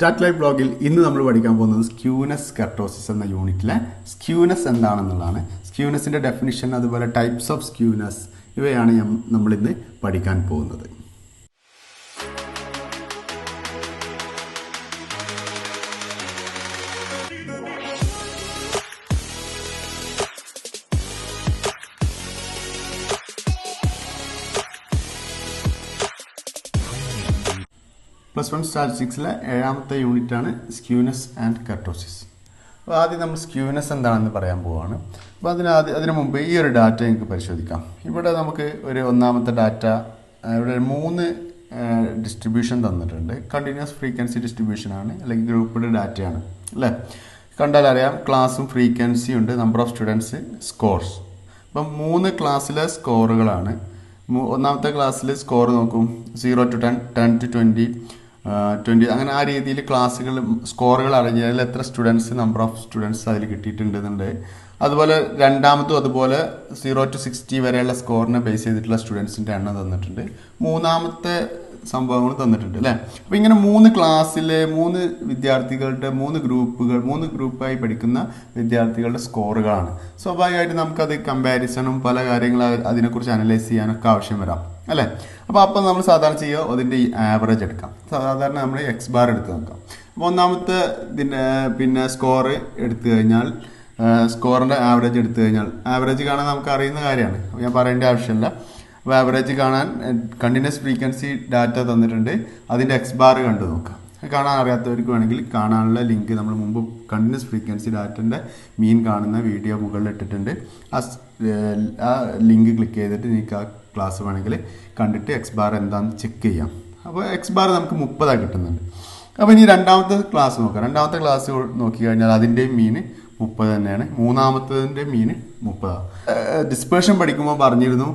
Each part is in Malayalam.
സ്റ്റാർട്ട് ലൈഫ് ബ്ലോഗിൽ ഇന്ന് നമ്മൾ പഠിക്കാൻ പോകുന്നത് സ്ക്യൂനെസ് കർട്ടോസിസ് എന്ന യൂണിറ്റിലെ സ്ക്യൂനെസ് എന്താണെന്നുള്ളതാണ്. സ്ക്യൂനെസിൻ്റെ ഡെഫിനിഷൻ, അതുപോലെ ടൈപ്സ് ഓഫ് സ്ക്യൂനെസ്, ഇവയാണ് നമ്മളിന്ന് പഠിക്കാൻ പോകുന്നത്. +1 സ്റ്റാറ്റിസ്റ്റിക്സിലെ 7ാമത്തെ യൂണിറ്റാണ് സ്ക്യൂനെസ് ആൻഡ് കർട്ടോസിസ്. അപ്പോൾ ആദ്യം നമ്മൾ സ്ക്യൂനെസ് എന്താണെന്ന് പറയാൻ പോവുകയാണ്. അപ്പോൾ അതിനു മുമ്പ് ഈ ഒരു ഡാറ്റ നിങ്ങൾക്ക് പരിശോധിക്കാം. ഇവിടെ നമുക്ക് ഒരു ഒന്നാമത്തെ ഡാറ്റ, ഇവിടെ 3 ഡിസ്ട്രിബ്യൂഷൻ തന്നിട്ടുണ്ട്. കണ്ടിന്യൂസ് ഫ്രീക്വൻസി ഡിസ്ട്രിബ്യൂഷനാണ്, അല്ലെങ്കിൽ ഗ്രൂപ്പ്ഡ് ഡാറ്റയാണ് അല്ലേ. കണ്ടാൽ അറിയാം, ക്ലാസ്സും ഫ്രീക്വൻസിയും ഉണ്ട്, നമ്പർ ഓഫ് സ്റ്റുഡൻസ്, സ്കോർസ്. അപ്പം 3 ക്ലാസ്സിലെ സ്കോറുകളാണ്. ഒന്നാമത്തെ ക്ലാസ്സിൽ സ്കോർ നോക്കും, 0 to 10, 10 to 20, 20, അങ്ങനെ ആ രീതിയിൽ ക്ലാസ്സുകൾ സ്കോറുകൾ അറിഞ്ഞാൽ എത്ര സ്റ്റുഡൻസ്, നമ്പർ ഓഫ് സ്റ്റുഡൻസ് അതിൽ കിട്ടിയിട്ടുണ്ടെന്നുണ്ട്. അതുപോലെ രണ്ടാമത്തും അതുപോലെ 0 to 60 വരെയുള്ള സ്കോറിനെ ബേസ് ചെയ്തിട്ടുള്ള സ്റ്റുഡൻസിൻ്റെ എണ്ണം തന്നിട്ടുണ്ട്. മൂന്നാമത്തെ സംഭവങ്ങൾ തന്നിട്ടുണ്ട് അല്ലേ. അപ്പോൾ ഇങ്ങനെ 3 ക്ലാസ്സിലെ 3 വിദ്യാർത്ഥികളുടെ 3 ഗ്രൂപ്പായി പഠിക്കുന്ന വിദ്യാർത്ഥികളുടെ സ്കോറുകളാണ്. സ്വാഭാവികമായിട്ട് നമുക്കത് കമ്പാരിസണും പല കാര്യങ്ങൾ അതിനെക്കുറിച്ച് അനലൈസ് ചെയ്യാനൊക്കെ ആവശ്യം വരാം അല്ലേ. അപ്പോൾ നമ്മൾ സാധാരണ ചെയ്യുക, അതിൻ്റെ ഈ ആവറേജ് എടുക്കാം. സാധാരണ നമ്മൾ X ബാർ എടുത്ത് നോക്കാം. അപ്പോൾ ഒന്നാമത്തെ പിന്നെ സ്കോർ എടുത്തു കഴിഞ്ഞാൽ, സ്കോറിൻ്റെ ആവറേജ് എടുത്തു കഴിഞ്ഞാൽ, ആവറേജ് കാണാൻ നമുക്ക് അറിയുന്ന കാര്യമാണ്, ഞാൻ പറയേണ്ട ആവശ്യമില്ല. അപ്പോൾ ആവറേജ് കാണാൻ കണ്ടിന്യൂസ് ഫ്രീക്വൻസി ഡാറ്റ തന്നിട്ടുണ്ട്, അതിൻ്റെ X ബാർ കണ്ടു നോക്കാം. കാണാൻ അറിയാത്തവർക്ക് വേണമെങ്കിൽ കാണാനുള്ള ലിങ്ക് നമ്മൾ മുമ്പ് കണ്ടിന്യൂസ് ഫ്രീക്വൻസി ഡാറ്റൻ്റെ മീൻ കാണുന്ന വീഡിയോ മുകളിൽ ഇട്ടിട്ടുണ്ട്. ആ ലിങ്ക് ക്ലിക്ക് ചെയ്തിട്ട് നിങ്ങൾക്ക് ആ ക്ലാസ് വേണമെങ്കിൽ കണ്ടിട്ട് X ബാർ എന്താണെന്ന് ചെക്ക് ചെയ്യാം. അപ്പോൾ X ബാർ നമുക്ക് 30 കിട്ടുന്നുണ്ട്. അപ്പോൾ ഇനി രണ്ടാമത്തെ ക്ലാസ് നോക്കാം. രണ്ടാമത്തെ ക്ലാസ് നോക്കി കഴിഞ്ഞാൽ അതിൻ്റെ മീൻ 30 തന്നെയാണ്. മൂന്നാമത്തതിൻ്റെ മീൻ 30. ഡിസ്പേർഷൻ പഠിക്കുമ്പോൾ പറഞ്ഞിരുന്നു,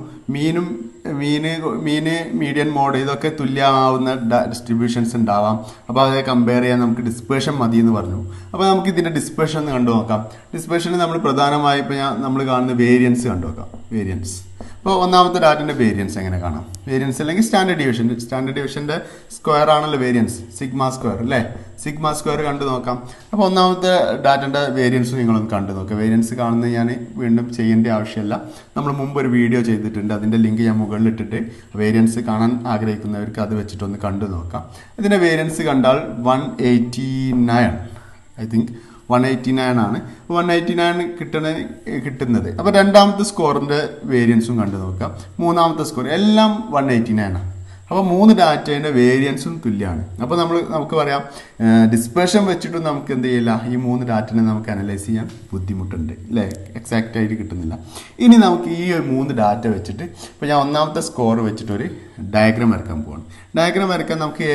മീഡിയൻ മോഡ് ഇതൊക്കെ തുല്യമാവുന്ന ഡിസ്ട്രിബ്യൂഷൻസ് ഉണ്ടാവാം. അപ്പോൾ അത് കമ്പയർ ചെയ്യാൻ നമുക്ക് ഡിസ്പേർഷൻ മതി എന്ന് പറഞ്ഞു. അപ്പോൾ നമുക്ക് ഇതിൻ്റെ ഡിസ്പേർഷൻ ഒന്ന് കണ്ടു നോക്കാം. ഡിസ്പേർഷന് നമ്മൾ പ്രധാനമായി ഇപ്പോൾ നമ്മൾ കാണുന്ന വേരിയൻസ് കണ്ടു നോക്കാം. വേരിയൻസ്, അപ്പോൾ ഒന്നാമത്തെ ഡാറ്റൻ്റെ വേരിയൻസ് എങ്ങനെ കാണാം? വേരിയൻസ് അല്ലെങ്കിൽ സ്റ്റാൻഡേർഡ് ഡിവിഷൻ്റെ സ്ക്വയർ ആണല്ലോ വേരിയൻസ്, സിഗ്മ സ്ക്വയർ അല്ലേ. സിഗ്മ സ്ക്വയർ കണ്ടു നോക്കാം. അപ്പോൾ ഒന്നാമത്തെ ഡാറ്റൻ്റെ വേരിയൻസ് നിങ്ങളൊന്ന് കണ്ടു നോക്കുക. വേരിയൻസ് കാണുന്നത് ഞാൻ വീണ്ടും ചെയ്യേണ്ട ആവശ്യമില്ല, നമ്മൾ മുമ്പ് ഒരു വീഡിയോ ചെയ്തിട്ടുണ്ട്, അതിൻ്റെ ലിങ്ക് ഞാൻ മുകളിൽ ഇട്ടിട്ട് വേരിയൻസ് കാണാൻ ആഗ്രഹിക്കുന്നവർക്ക് അത് വെച്ചിട്ടൊന്ന് കണ്ടു നോക്കാം. ഇതിൻ്റെ വേരിയൻസ് കണ്ടാൽ 189, ഐ തിങ്ക് 189 ആണ്. 189 കിട്ടുന്നത്. അപ്പോൾ രണ്ടാമത്തെ സ്കോറിൻ്റെ വേരിയൻസും കണ്ടു നോക്കാം. മൂന്നാമത്തെ സ്കോർ എല്ലാം 189 ആണ്. അപ്പോൾ 3 ഡാറ്റേൻ്റെ വേരിയൻസും തുല്യമാണ്. അപ്പോൾ നമുക്ക് പറയാം, ഡിസ്പേർഷൻ വെച്ചിട്ടും നമുക്ക് എന്ത് ചെയ്യില്ല, ഈ 3 ഡാറ്റനെ നമുക്ക് അനലൈസ് ചെയ്യാൻ ബുദ്ധിമുട്ടുണ്ട് അല്ലേ, എക്സാക്റ്റ് ആയിട്ട് കിട്ടുന്നില്ല. ഇനി നമുക്ക് ഈ 3 ഡാറ്റ വെച്ചിട്ട്, ഇപ്പോൾ ഞാൻ ഒന്നാമത്തെ സ്കോർ വെച്ചിട്ടൊരു ഡയഗ്രാം വരയ്ക്കാൻ പോവാണ്. ഡയഗ്രാം വരയ്ക്കാൻ നമുക്ക്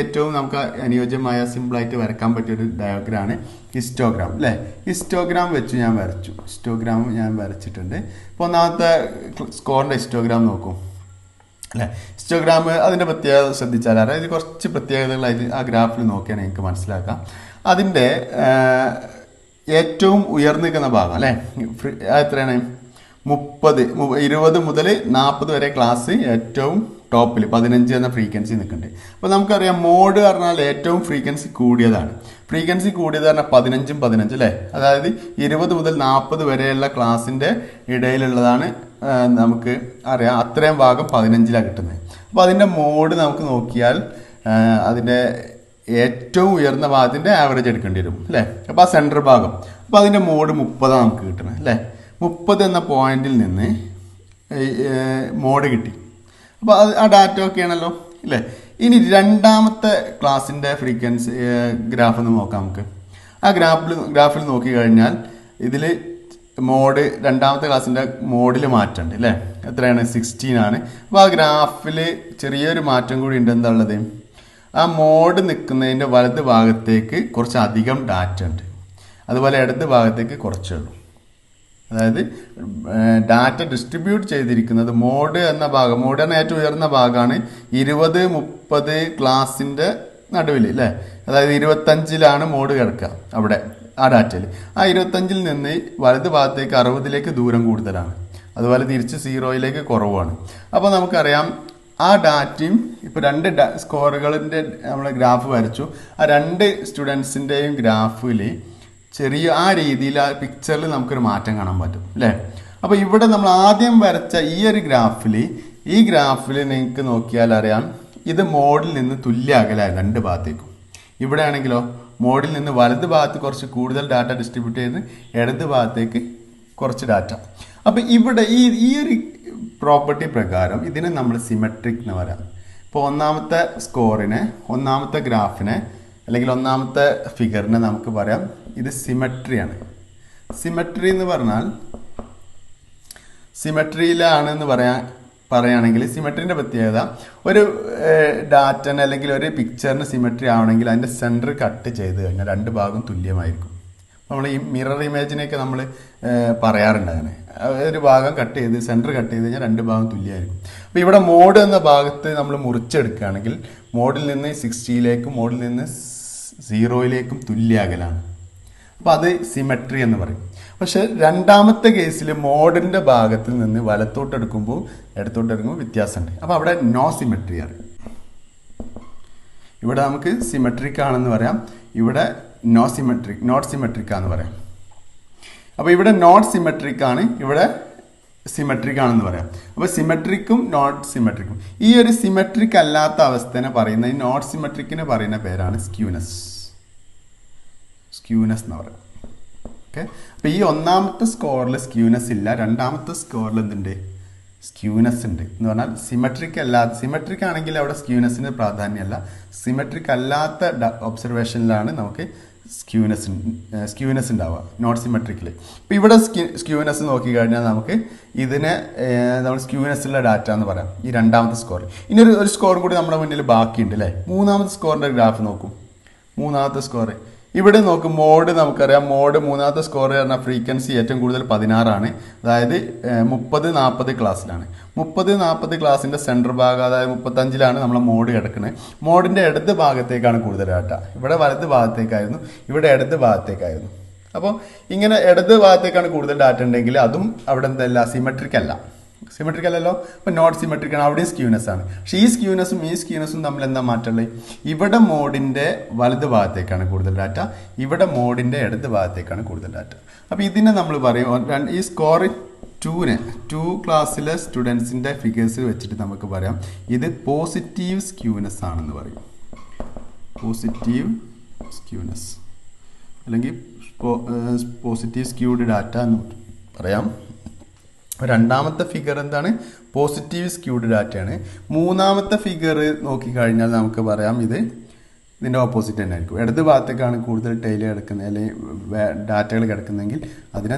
അനുയോജ്യമായ സിമ്പിളായിട്ട് വരയ്ക്കാൻ പറ്റിയൊരു ഡയഗ്രാമാണ് ഹിസ്റ്റോഗ്രാം അല്ലേ. ഹിസ്റ്റോഗ്രാം വെച്ച് ഞാൻ വരച്ചു. ഹിസ്റ്റോഗ്രാം ഞാൻ വരച്ചിട്ടുണ്ട്. ഇപ്പോൾ ഒന്നാമത്തെ സ്കോറിൻ്റെ ഹിസ്റ്റോഗ്രാം നോക്കൂ അല്ലേ. ഹിസ്റ്റോഗ്രാം അതിൻ്റെ പ്രത്യേകത ശ്രദ്ധിച്ചാൽ അറിയാം. ഇതിൽ കുറച്ച് പ്രത്യേകതകളായിട്ട് ആ ഗ്രാഫിൽ നോക്കിയാൽ നിങ്ങൾക്ക് മനസ്സിലാക്കാം. അതിൻ്റെ ഏറ്റവും ഉയർന്നു നിൽക്കുന്ന ഭാഗം അല്ലേ, എത്രയാണ്, 20 മുതൽ 40 വരെ ക്ലാസ് ഏറ്റവും ടോപ്പിൽ 15 എന്ന ഫ്രീക്വൻസി നിൽക്കുന്നുണ്ട്. അപ്പോൾ നമുക്കറിയാം, മോഡ് പറഞ്ഞാൽ ഏറ്റവും ഫ്രീക്വൻസി കൂടിയതാണ്. ഫ്രീക്വൻസി കൂടിയത് പറഞ്ഞാൽ 15 15 അല്ലേ. അതായത് 20 മുതൽ 40 വരെയുള്ള ക്ലാസ്സിൻ്റെ ഇടയിലുള്ളതാണ് നമുക്ക് അറിയാം. അത്രയും ഭാഗം 15ലാണ് കിട്ടുന്നത്. അപ്പോൾ അതിൻ്റെ മോഡ് നമുക്ക് നോക്കിയാൽ അതിൻ്റെ ഏറ്റവും ഉയർന്ന ഭാഗത്തിൻ്റെ ആവറേജ് എടുക്കേണ്ടി വരും അല്ലേ. അപ്പോൾ ആ സെൻറ്റർ ഭാഗം, അപ്പോൾ അതിൻ്റെ മോഡ് 30 നമുക്ക് കിട്ടണം അല്ലേ. 30 എന്ന പോയിന്റിൽ നിന്ന് മോഡ് കിട്ടി. അപ്പോൾ ആ ഡാറ്റ ഒക്കെ ആണല്ലോ അല്ലേ. ഇനി രണ്ടാമത്തെ ക്ലാസ്സിൻ്റെ ഫ്രീക്വൻസി ഗ്രാഫ് ഒന്ന് നോക്കാം നമുക്ക്. ആ ഗ്രാഫിൽ നോക്കി കഴിഞ്ഞാൽ ഇതിൽ മോഡ്, രണ്ടാമത്തെ ക്ലാസ്സിൻ്റെ മോഡിൽ മാറ്റമുണ്ട് അല്ലേ. എത്രയാണ്, 16 ആണ്. അപ്പോൾ ആ ഗ്രാഫിൽ ചെറിയൊരു മാറ്റം കൂടി ഉണ്ട്. എന്താ ഉള്ളത്, ആ മോഡ് നിൽക്കുന്നതിൻ്റെ വലത് ഭാഗത്തേക്ക് കുറച്ച് അധികം ഡാറ്റ ഉണ്ട്, അതുപോലെ ഇടത് ഭാഗത്തേക്ക് കുറച്ചേ ഉള്ളൂ. അതായത് ഡാറ്റ ഡിസ്ട്രിബ്യൂട്ട് ചെയ്തിരിക്കുന്നത് മോഡ് എന്ന ഭാഗം, മോഡ് എന്ന ഏറ്റവും ഉയർന്ന ഭാഗമാണ് 20-30 ക്ലാസ്സിൻ്റെ നടുവിൽ അല്ലേ. അതായത് 25ലാണ് മോഡ് കിടക്കുക അവിടെ ആ ഡാറ്റയിൽ. ആ 25ൽ നിന്ന് വലത് ഭാഗത്തേക്ക് 60ലേക്ക് ദൂരം കൂടുതലാണ്, അതുപോലെ തിരിച്ച് 0യിലേക്ക് കുറവാണ്. അപ്പോൾ നമുക്കറിയാം ആ ഡാറ്റയും ഇപ്പോൾ രണ്ട് സ്കോറുകളിൻ്റെ നമ്മൾ ഗ്രാഫ് വരച്ചു. ആ രണ്ട് സ്റ്റുഡൻസിൻ്റെയും ഗ്രാഫിൽ ചെറിയ ആ രീതിയിൽ ആ പിക്ചറിൽ നമുക്കൊരു മാറ്റം കാണാൻ പറ്റും അല്ലേ. അപ്പോൾ ഇവിടെ നമ്മൾ ആദ്യം വരച്ച ഈ ഒരു ഗ്രാഫിൽ നിങ്ങൾക്ക് നോക്കിയാൽ അറിയാം ഇത് മോഡിൽ നിന്ന് തുല്യ അകലാണ് രണ്ട് ഭാഗത്തേക്കും. ഇവിടെ ആണെങ്കിലോ മോഡിൽ നിന്ന് വലത് ഭാഗത്ത് കുറച്ച് കൂടുതൽ ഡാറ്റ ഡിസ്ട്രിബ്യൂട്ട് ചെയ്ത് ഇടത് ഭാഗത്തേക്ക് കുറച്ച് ഡാറ്റ. അപ്പോൾ ഇവിടെ ഈ ഒരു പ്രോപ്പർട്ടി പ്രകാരം ഇതിനെ നമ്മൾ സിമെട്രിക് എന്ന് പറയാം. ഇപ്പോൾ ഒന്നാമത്തെ ഗ്രാഫിനെ അല്ലെങ്കിൽ ഒന്നാമത്തെ ഫിഗറിനെ നമുക്ക് പറയാം ഇത് സിമെട്രിയാണ്. സിമെട്രി എന്ന് പറഞ്ഞാൽ സിമെട്രിയിലാണെന്ന് പറയുകയാണെങ്കിൽ സിമെട്രിൻ്റെ പ്രത്യേകത ഒരു ഡാറ്റന് അല്ലെങ്കിൽ ഒരു പിക്ചറിന് സിമെട്രി ആവണമെങ്കിൽ അതിൻ്റെ സെൻറ്റർ കട്ട് ചെയ്ത് കഴിഞ്ഞാൽ രണ്ട് ഭാഗം തുല്യമായിരിക്കും. നമ്മൾ ഈ മിറർ ഇമേജിനെയൊക്കെ നമ്മൾ പറയാറുണ്ട് അങ്ങനെ. ഒരു ഭാഗം കട്ട് ചെയ്ത് സെൻറ്റർ കട്ട് ചെയ്ത് കഴിഞ്ഞാൽ രണ്ട് ഭാഗം തുല്യമായിരിക്കും. അപ്പോൾ ഇവിടെ മോഡ് എന്ന ഭാഗത്ത് നമ്മൾ മുറിച്ചെടുക്കുകയാണെങ്കിൽ മോഡിൽ നിന്ന് 60 മോഡിൽ നിന്ന് 0 തുല്യ അകലാണ്. അപ്പോൾ അത് സിമെട്രി എന്ന് പറയും. പക്ഷെ രണ്ടാമത്തെ കേസിൽ മോഡിൻ്റെ ഭാഗത്തിൽ നിന്ന് വലത്തോട്ടെടുക്കുമ്പോൾ ഇടത്തോട്ടെടുക്കുമ്പോൾ വ്യത്യാസമുണ്ട്. അപ്പോൾ അവിടെ നോ സിമെട്രി അറിയും. ഇവിടെ നമുക്ക് സിമെട്രിക് ആണെന്ന് പറയാം, ഇവിടെ നോട്ട് സിമെട്രിക് ആണെന്ന് പറയാം. അപ്പോൾ ഇവിടെ നോട്ട് സിമെട്രിക് ആണ്, ഇവിടെ സിമെട്രിക് ആണെന്ന് പറയാം. അപ്പോൾ സിമെട്രിക്കും നോട്ട് സിമെട്രിക്കും ഈ ഒരു സിമെട്രിക് അല്ലാത്ത അവസ്ഥനെ പറയുന്ന ഈ നോട്ട് സിമെട്രിക്കിന് പറയുന്ന പേരാണ് സ്ക്യൂനെസ് എന്ന് പറയാം. ഓക്കെ. അപ്പോൾ ഈ ഒന്നാമത്തെ സ്കോറിൽ സ്ക്യൂനെസ് ഇല്ല, രണ്ടാമത്തെ സ്കോറിൽ എന്തുണ്ട്? സ്ക്യൂനെസ് ഉണ്ട്. എന്ന് പറഞ്ഞാൽ സിമെട്രിക് ആണെങ്കിൽ അവിടെ സ്ക്യൂനെസ്സിന് പ്രാധാന്യമല്ല. സിമെട്രിക് അല്ലാത്ത ഒബ്സർവേഷനിലാണ് നമുക്ക് സ്ക്യൂനെസ് ഉണ്ടാവുക, നോട്ട് സിമെട്രിക്കിൽ. ഇപ്പോൾ ഇവിടെ സ്ക്യൂനെസ് നോക്കിക്കഴിഞ്ഞാൽ നമുക്ക് ഇതിനെ നമ്മൾ സ്ക്യൂനെസ്സുള്ള ഡാറ്റ എന്ന് പറയാം ഈ രണ്ടാമത്തെ സ്കോർ. ഇനി ഒരു സ്കോർ കൂടി നമ്മുടെ മുന്നിൽ ബാക്കിയുണ്ട് അല്ലേ. മൂന്നാമത്തെ സ്കോറിൻ്റെ ഗ്രാഫ് നോക്കും. മൂന്നാമത്തെ സ്കോർ ഇവിടെ നോക്കും. മോഡ് നമുക്കറിയാം, മൂന്നാമത്തെ സ്കോർ പറഞ്ഞാൽ ഫ്രീക്വൻസി ഏറ്റവും കൂടുതൽ 16 അതായത് 30-40 ക്ലാസ്സിലാണ്. 30-40 ക്ലാസ്സിൻ്റെ സെൻറ്റർ ഭാഗം അതായത് 35 നമ്മൾ മോഡ് കിടക്കുന്നത്. മോഡിൻ്റെ ഇടത് ഭാഗത്തേക്കാണ് കൂടുതൽ ഡാറ്റ. ഇവിടെ വലത് ഭാഗത്തേക്കായിരുന്നു, ഇവിടെ ഇടത് ഭാഗത്തേക്കായിരുന്നു. അപ്പോൾ ഇങ്ങനെ ഇടത് ഭാഗത്തേക്കാണ് കൂടുതൽ ഡാറ്റ ഉണ്ടെങ്കിൽ അതും അവിടെ എന്തല്ല, സിമെട്രിക് അല്ലല്ലോ. അപ്പോൾ നോട്ട് സിമെട്രിക് ആണ്, അവിടെയും സ്ക്യൂനെസ് ആണ്. പക്ഷേ ഈ സ്ക്യൂനെസ്സും തമ്മിൽ എന്താ മാറ്റമുള്ളത്? ഇവിടെ മോഡിൻ്റെ വലത് ഭാഗത്തേക്കാണ് കൂടുതൽ ഡാറ്റ, ഇവിടെ മോഡിൻ്റെ ഇടത് ഭാഗത്തേക്കാണ് കൂടുതൽ ഡാറ്റ. അപ്പോൾ ഇതിനെ നമ്മൾ പറയും ഈ സ്കോർ 2 ക്ലാസ്സിലെ സ്റ്റുഡൻസിൻ്റെ ഫിഗേഴ്സ് വെച്ചിട്ട് നമുക്ക് പറയാം ഇത് പോസിറ്റീവ് സ്ക്യൂനെസ് ആണെന്ന് പറയും. പോസിറ്റീവ് സ്ക്യൂനെസ് അല്ലെങ്കിൽ പോസിറ്റീവ് സ്ക്യൂഡ് ഡാറ്റ എന്ന് പറയാം. രണ്ടാമത്തെ ഫിഗർ എന്താണ്? പോസിറ്റീവ് സ്ക്യൂഡ് ഡാറ്റയാണ്. മൂന്നാമത്തെ ഫിഗർ നോക്കിക്കഴിഞ്ഞാൽ നമുക്ക് പറയാം ഇതിൻ്റെ ഓപ്പോസിറ്റ് തന്നെ ആയിരിക്കും. ഇടത് ഭാഗത്തേക്കാണ് കൂടുതൽ ടൈല് കിടക്കുന്നത് അല്ലെങ്കിൽ ഡാറ്റകൾ കിടക്കുന്നതെങ്കിൽ അതിനെ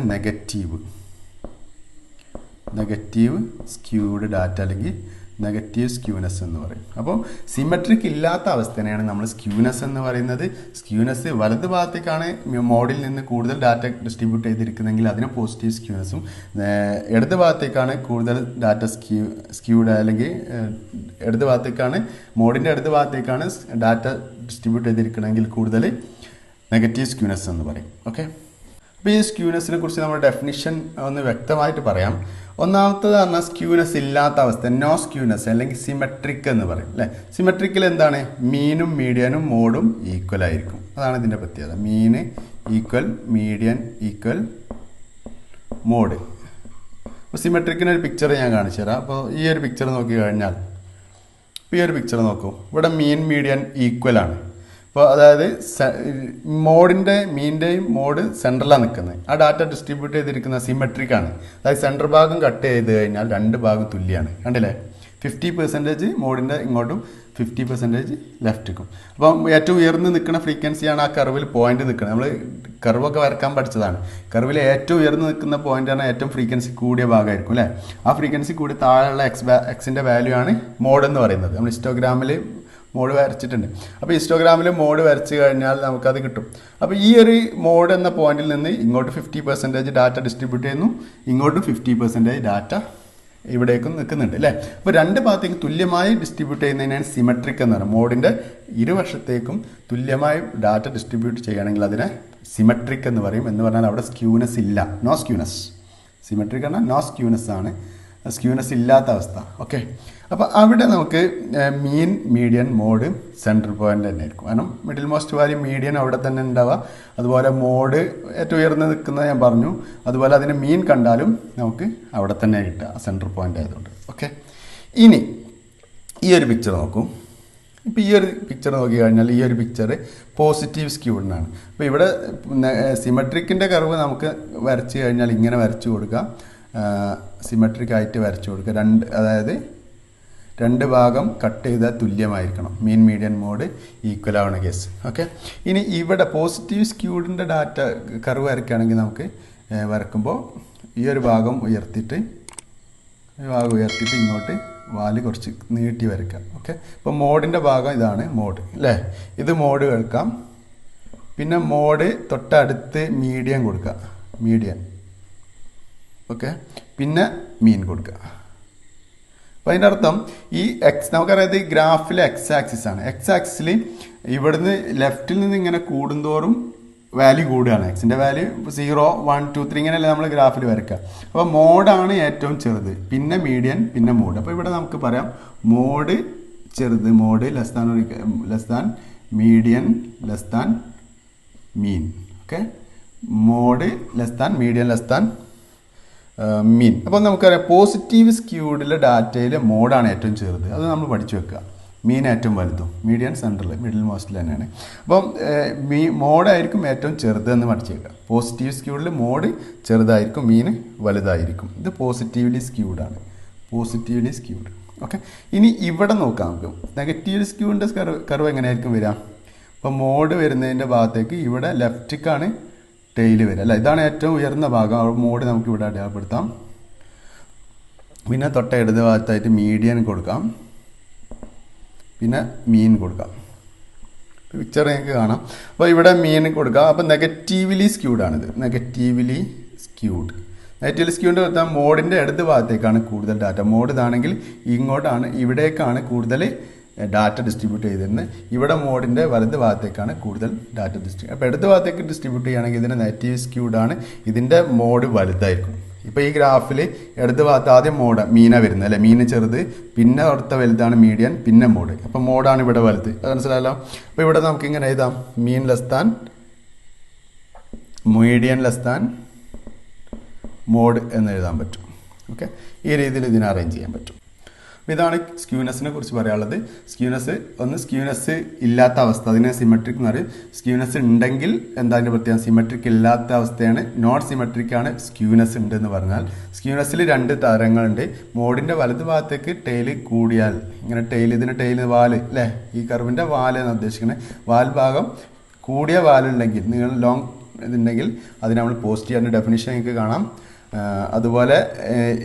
നെഗറ്റീവ് സ്ക്യൂഡ് ഡാറ്റ അല്ലെങ്കിൽ നെഗറ്റീവ് സ്ക്യൂനെസ് എന്ന് പറയും. അപ്പോൾ സിമെട്രിക് ഇല്ലാത്ത അവസ്ഥയാണ് നമ്മൾ സ്ക്യൂനെസ് എന്ന് പറയുന്നത്. സ്ക്യൂനെസ് വലത് ഭാഗത്തേക്കാണ് മോഡിൽ നിന്ന് കൂടുതൽ ഡാറ്റ ഡിസ്ട്രിബ്യൂട്ട് ചെയ്തിരിക്കുന്നതെങ്കിൽ അതിന് പോസിറ്റീവ് സ്ക്യൂനെസ്സും, ഇടത് ഭാഗത്തേക്കാണ് കൂടുതൽ ഡാറ്റ സ്ക്യൂഡ് അല്ലെങ്കിൽ ഇടത് ഭാഗത്തേക്കാണ് മോഡിൻ്റെ ഇടത് ഭാഗത്തേക്കാണ് ഡാറ്റ ഡിസ്ട്രിബ്യൂട്ട് ചെയ്തിരിക്കണമെങ്കിൽ കൂടുതൽ നെഗറ്റീവ് സ്ക്യൂനെസ് എന്ന് പറയും. ഓക്കെ. അപ്പോൾ ഈ സ്ക്യൂനെസ്സിനെ കുറിച്ച് നമ്മൾ ഡെഫിനിഷൻ ഒന്ന് വ്യക്തമായിട്ട് പറയാം. ഒന്നാമത്തത് പറഞ്ഞാൽ സ്ക്യൂനെസ് ഇല്ലാത്ത അവസ്ഥ, നോ സ്ക്യൂനെസ് അല്ലെങ്കിൽ സിമെട്രിക് എന്ന് പറയും അല്ലേ. സിമെട്രിക്കിൽ എന്താണ്? മീനും മീഡിയനും മോഡും ഈക്വൽ ആയിരിക്കും. അതാണ് ഇതിൻ്റെ പ്രത്യേകത. മീന് ഈക്വൽ, മീഡിയൻ ഈക്വൽ, മോഡ്. അപ്പോൾ സിമെട്രിക്കിന് ഒരു പിക്ചർ ഞാൻ കാണിച്ചു തരാം. അപ്പോൾ ഈ ഒരു പിക്ചർ നോക്കി കഴിഞ്ഞാൽ ഈ ഒരു പിക്ചർ നോക്കൂ. ഇവിടെ മീൻ മീഡിയൻ ഈക്വൽ ആണ്. അപ്പോൾ അതായത് മീൻ്റെയും മോഡ് സെൻട്രലാണ് നിൽക്കുന്നത്. ആ ഡാറ്റ ഡിസ്ട്രിബ്യൂട്ട് ചെയ്തിരിക്കുന്ന സിമെട്രിക് ആണ്. അതായത് സെൻട്രൽ ഭാഗം കട്ട് ചെയ്ത് കഴിഞ്ഞാൽ രണ്ട് ഭാഗം തുല്യമാണ്. കണ്ടില്ലേ? 50% മോഡിൻ്റെ ഇങ്ങോട്ടും 50% ലെഫ്റ്റിക്കും. അപ്പം ഏറ്റവും ഉയർന്ന് നിൽക്കുന്ന ഫ്രീക്വൻസിയാണ് ആ കർവിൽ പോയിന്റ് നിൽക്കുന്നത്. നമ്മൾ കർവൊക്കെ വരക്കാൻ പഠിച്ചതാണ്. കർവിൽ ഏറ്റവും ഉയർന്ന് നിൽക്കുന്ന പോയിന്റാണ് ഏറ്റവും ഫ്രീക്വൻസി കൂടിയ ഭാഗമായിരിക്കും അല്ലേ. ആ ഫ്രീക്വൻസി കൂടി താഴെയുള്ള എക്സിൻ്റെ വാല്യൂ ആണ് മോഡ് എന്ന് പറയുന്നത്. നമ്മൾ ഹിസ്റ്റോഗ്രാമിൽ മോഡ് വരച്ചിട്ടുണ്ട്. അപ്പോൾ ഹിസ്റ്റോഗ്രാമിൽ മോഡ് വരച്ച് കഴിഞ്ഞാൽ നമുക്കത് കിട്ടും. അപ്പോൾ ഈ ഒരു മോഡ് എന്ന പോയിന്റിൽ നിന്ന് ഇങ്ങോട്ട് 50% ഡാറ്റ ഡിസ്ട്രിബ്യൂട്ട് ചെയ്യുന്നു, ഇങ്ങോട്ടും 50% ഡാറ്റ ഇവിടേക്കും നിൽക്കുന്നുണ്ട് അല്ലേ. അപ്പോൾ രണ്ട് ഭാഗത്തേക്കും തുല്യമായി ഡിസ്ട്രിബ്യൂട്ട് ചെയ്യുന്നതിനാണ് സിമെട്രിക് എന്ന് പറയുന്നത്. മോഡിൻ്റെ ഇരുവശത്തേക്കും തുല്യമായി ഡാറ്റ ഡിസ്ട്രിബ്യൂട്ട് ചെയ്യുകയാണെങ്കിൽ അതിനെ സിമെട്രിക് എന്ന് പറയും. എന്ന് പറഞ്ഞാൽ അവിടെ സ്ക്യൂനെസ് ഇല്ല, നോ സ്ക്യൂനെസ്. സിമെട്രിക് എന്നാൽ നോ സ്ക്യൂനെസ് ആണ്. സ്ക്യൂനെസ് ഇല്ലാത്ത അവസ്ഥ. ഓക്കെ, അപ്പോൾ അവിടെ നമുക്ക് മീൻ, മീഡിയൻ, മോഡ്, സെൻട്രൽ പോയിന്റ് തന്നെ ആയിരിക്കും. കാരണം മിഡിൽ മോസ്റ്റ് വാല്യൂ മീഡിയൻ അവിടെ തന്നെ ഉണ്ടാവുക. അതുപോലെ മോഡ് ഏറ്റവും ഉയർന്ന് നിൽക്കുന്നത് ഞാൻ പറഞ്ഞു. അതുപോലെ അതിന് മീൻ കണ്ടാലും നമുക്ക് അവിടെ തന്നെ കിട്ടുക, സെൻട്രൽ പോയിന്റ് ആയതുകൊണ്ട്. ഓക്കെ, ഇനി ഈ ഒരു പിക്ചർ നോക്കൂ. ഇപ്പോൾ ഈ ഒരു പിക്ചർ നോക്കി കഴിഞ്ഞാൽ ഈ ഒരു പിക്ചർ പോസിറ്റീവ് സ്ക്യൂഡിനാണ്. അപ്പോൾ ഇവിടെ സിമെട്രിക്കിൻ്റെ കർവ് നമുക്ക് വരച്ച് കഴിഞ്ഞാൽ ഇങ്ങനെ വരച്ചു കൊടുക്കുക, സിമെട്രിക് ആയിട്ട് വരച്ചു കൊടുക്കുക. അതായത് രണ്ട് ഭാഗം കട്ട് ചെയ്താൽ തുല്യമായിരിക്കണം. മീൻ, മീഡിയൻ, മോഡ് ഈക്വൽ ആവണ കേസ്. ഓക്കെ, ഇനി ഇവിടെ പോസിറ്റീവ് സ്ക്യൂഡിൻ്റെ ഡാറ്റ കർവ് വരയ്ക്കുകയാണെങ്കിൽ നമുക്ക് വരക്കുമ്പോൾ ഈ ഒരു ഭാഗം ഉയർത്തിയിട്ട് ഇങ്ങോട്ട് വാല് കുറച്ച് നീട്ടി വരയ്ക്കാം. ഓക്കെ, ഇപ്പോൾ മോഡിൻ്റെ ഭാഗം ഇതാണ് മോഡ് അല്ലേ. ഇത് മോഡ് എടുക്കാം. പിന്നെ മോഡ് തൊട്ടടുത്ത് മീഡിയൻ കൊടുക്കുക, മീഡിയൻ. ഓക്കെ, പിന്നെ മീൻ കൊടുക്കുക. അപ്പോൾ അതിൻ്റെ അർത്ഥം ഈ നമുക്കറിയാം ഈ ഗ്രാഫിലെ എക്സ് ആക്സിസ് ആണ്. എക്സ് ആക്സിൽ ഇവിടുന്ന് ലെഫ്റ്റിൽ നിന്ന് ഇങ്ങനെ കൂടുന്തോറും വാല്യൂ കൂടുകയാണ്. എക്സിൻ്റെ വാല്യൂ 0, 1, 2, 3 ഇങ്ങനെയല്ലേ നമ്മൾ ഗ്രാഫിൽ വരയ്ക്കുക. അപ്പോൾ മോഡാണ് ഏറ്റവും ചെറുത്, പിന്നെ മീഡിയൻ, പിന്നെ മോഡ്. അപ്പോൾ ഇവിടെ നമുക്ക് പറയാം മോഡ് ചെറുത്, mode less than median less than mean. Okay, mode less than median less than mean. അപ്പോൾ നമുക്കറിയാം പോസിറ്റീവ് സ്ക്യൂഡിലെ ഡാറ്റയിൽ മോഡാണ് ഏറ്റവും ചെറുത്, അത് നമ്മൾ പഠിച്ചു വെക്കുക. മീൻ ഏറ്റവും വലുതും, മീഡിയൻ സെൻട്രൽ, മിഡിൽ മോസ്റ്റിൽ തന്നെയാണ്. അപ്പം മോഡായിരിക്കും ഏറ്റവും ചെറുതെന്ന് പഠിച്ചു വെക്കുക. പോസിറ്റീവ് സ്ക്യൂഡിൽ മോഡ് ചെറുതായിരിക്കും, മീൻ വലുതായിരിക്കും. ഇത് പോസിറ്റീവ്ലി സ്ക്യൂഡാണ്, പോസിറ്റീവ്ലി സ്ക്യൂഡ്. ഓക്കെ, ഇനി ഇവിടെ നോക്കാം നമുക്ക് നെഗറ്റീവ് സ്ക്യൂഡിൻ്റെ കർവ് എങ്ങനെയായിരിക്കും വരിക. അപ്പോൾ മോഡ് വരുന്നതിൻ്റെ ഭാഗത്തേക്ക് ഇവിടെ ലെഫ്റ്റിക്കാണ് ടെയിൽ വരിക അല്ല. ഇതാണ് ഏറ്റവും ഉയർന്ന ഭാഗം. മോഡ് നമുക്ക് ഇവിടെ അടയാളപ്പെടുത്താം. പിന്നെ തൊട്ട ഇടത് ഭാഗത്തായിട്ട് മീഡിയൻ കൊടുക്കാം, പിന്നെ മീൻ കൊടുക്കാം. പിക്ചർ നിങ്ങൾക്ക് കാണാം. അപ്പോൾ ഇവിടെ മീൻ കൊടുക്കാം. അപ്പോൾ നെഗറ്റീവ്ലി സ്ക്യൂഡാണിത്, നെഗറ്റീവ്ലി സ്ക്യൂഡ്. നെഗറ്റീവ്ലി സ്ക്യൂഡ് കൊടുത്താൽ മോഡിൻ്റെ ഇടത് ഭാഗത്തേക്കാണ് കൂടുതൽ ഡാറ്റ. മോഡ് ഇതാണെങ്കിൽ ഇങ്ങോട്ടാണ്, ഇവിടേക്കാണ് കൂടുതൽ ഡാറ്റ ഡിസ്ട്രിബ്യൂട്ട് ചെയ്തിരുന്നത്. ഇവിടെ മോഡിൻ്റെ വലത് ഭാഗത്തേക്കാണ് കൂടുതൽ ഡാറ്റ ഡിസ്ട്രിബ്യൂട്ട്. അപ്പോൾ ഇടത് ഭാഗത്തേക്ക് ഡിസ്ട്രിബ്യൂട്ട് ചെയ്യുകയാണെങ്കിൽ ഇതിൻ്റെ നെഗറ്റീവ് സ്ക്യൂഡാണ്, ഇതിൻ്റെ മോഡ് വലുതായിരിക്കും. ഇപ്പോൾ ഈ ഗ്രാഫിൽ ഇടത് ഭാഗത്ത് ആദ്യം മീനാണ് വരുന്നത് അല്ലേ, മീന് ചെറുത്, പിന്നെ അടുത്ത വലുതാണ് മീഡിയൻ, പിന്നെ മോഡ്. അപ്പോൾ മോഡാണ് ഇവിടെ വലുത്, മനസ്സിലായല്ലോ. അപ്പോൾ ഇവിടെ നമുക്ക് ഇങ്ങനെ എഴുതാം, mean less than median less than mode എന്ന് എഴുതാൻ പറ്റും. ഓക്കെ, ഈ രീതിയിൽ ഇതിനെ അറേഞ്ച് ചെയ്യാൻ പറ്റും. ഇതാണ് സ്ക്യൂനെസ്സിനെ കുറിച്ച് പറയാനുള്ളത്. സ്ക്യൂനെസ് ഇല്ലാത്ത അവസ്ഥ, അതിനെ സിമെട്രിക് എന്ന് പറയും. സ്ക്യൂനെസ് ഉണ്ടെങ്കിൽ എന്താ അതിൻ്റെ പ്രത്യേകം, സിമെട്രിക് ഇല്ലാത്ത അവസ്ഥയാണ്. നോൺ സിമെട്രിക് ആണ് സ്ക്യൂനെസ് ഉണ്ട് എന്ന് പറഞ്ഞാൽ. സ്ക്യൂനെസ്സിൽ 2 തരങ്ങളുണ്ട്. മോഡിൻ്റെ വലത് ഭാഗത്തേക്ക് ടെയിൽ കൂടിയാൽ, ഇങ്ങനെ ഇതിന് ടെയിൽ വാല് അല്ലേ, ഈ കർവിൻ്റെ വാല് എന്ന് ഉദ്ദേശിക്കുന്നത്. വാൽ ഭാഗം കൂടിയ വാലുണ്ടെങ്കിൽ, നിങ്ങൾ ലോങ് ഇതുണ്ടെങ്കിൽ അതിന് നമ്മൾ പോസിറ്റീവ്, അതിൻ്റെ ഡെഫിനിഷൻ നിങ്ങൾക്ക് കാണാം. അതുപോലെ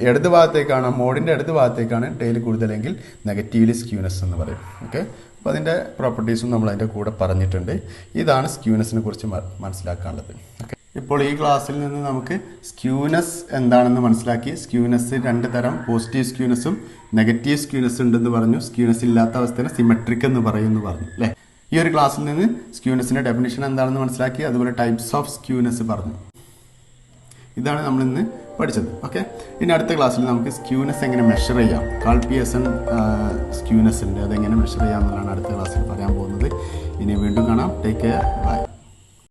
ഇടത് ഭാഗത്തേക്കാണ്, മോഡിൻ്റെ ഇടത് ഭാഗത്തേക്കാണ് ടെയിൽ കൂടുതലെങ്കിൽ നെഗറ്റീവ്ലി സ്ക്യൂനെസ് എന്ന് പറയും. ഓക്കെ, അപ്പോൾ അതിൻ്റെ പ്രോപ്പർട്ടീസും നമ്മൾ അതിൻ്റെ കൂടെ പറഞ്ഞിട്ടുണ്ട്. ഇതാണ് സ്ക്യൂനെസ്സിനെ കുറിച്ച് മനസ്സിലാക്കാനുള്ളത്. ഓക്കെ, ഇപ്പോൾ ഈ ക്ലാസ്സിൽ നിന്ന് നമുക്ക് സ്ക്യൂനെസ് എന്താണെന്ന് മനസ്സിലാക്കി. സ്ക്യൂനെസ് 2 തരം, പോസിറ്റീവ് സ്ക്യൂനെസ്സും നെഗറ്റീവ് സ്ക്യൂനെസ് ഉണ്ടെന്ന് പറഞ്ഞു. സ്ക്യൂനെസ് ഇല്ലാത്ത അവസ്ഥയെ സിമെട്രിക് എന്ന് പറയുമെന്ന് പറഞ്ഞു അല്ലേ. ഈ ഒരു ക്ലാസ്സിൽ നിന്ന് സ്ക്യൂനെസ്സിൻ്റെ ഡെഫിനിഷൻ എന്താണെന്ന് മനസ്സിലാക്കി. അതുപോലെ ടൈപ്സ് ഓഫ് സ്ക്യൂനെസ് പറഞ്ഞു. ഇതാണ് നമ്മൾ ഇന്ന് പഠിച്ചത്. ഓക്കെ, ഇനി അടുത്ത ക്ലാസ്സിൽ നമുക്ക് സ്ക്യൂനെസ് എങ്ങനെ മെഷർ ചെയ്യാം, കാൾ പിയേഴ്സൺ സ്ക്യൂനെസ് ഉണ്ട്, അതെങ്ങനെ മെഷർ ചെയ്യാം എന്നുള്ളതാണ് അടുത്ത ക്ലാസ്സിൽ പറയാൻ പോകുന്നത്. ഇനി വീണ്ടും കാണാം. Take care, by.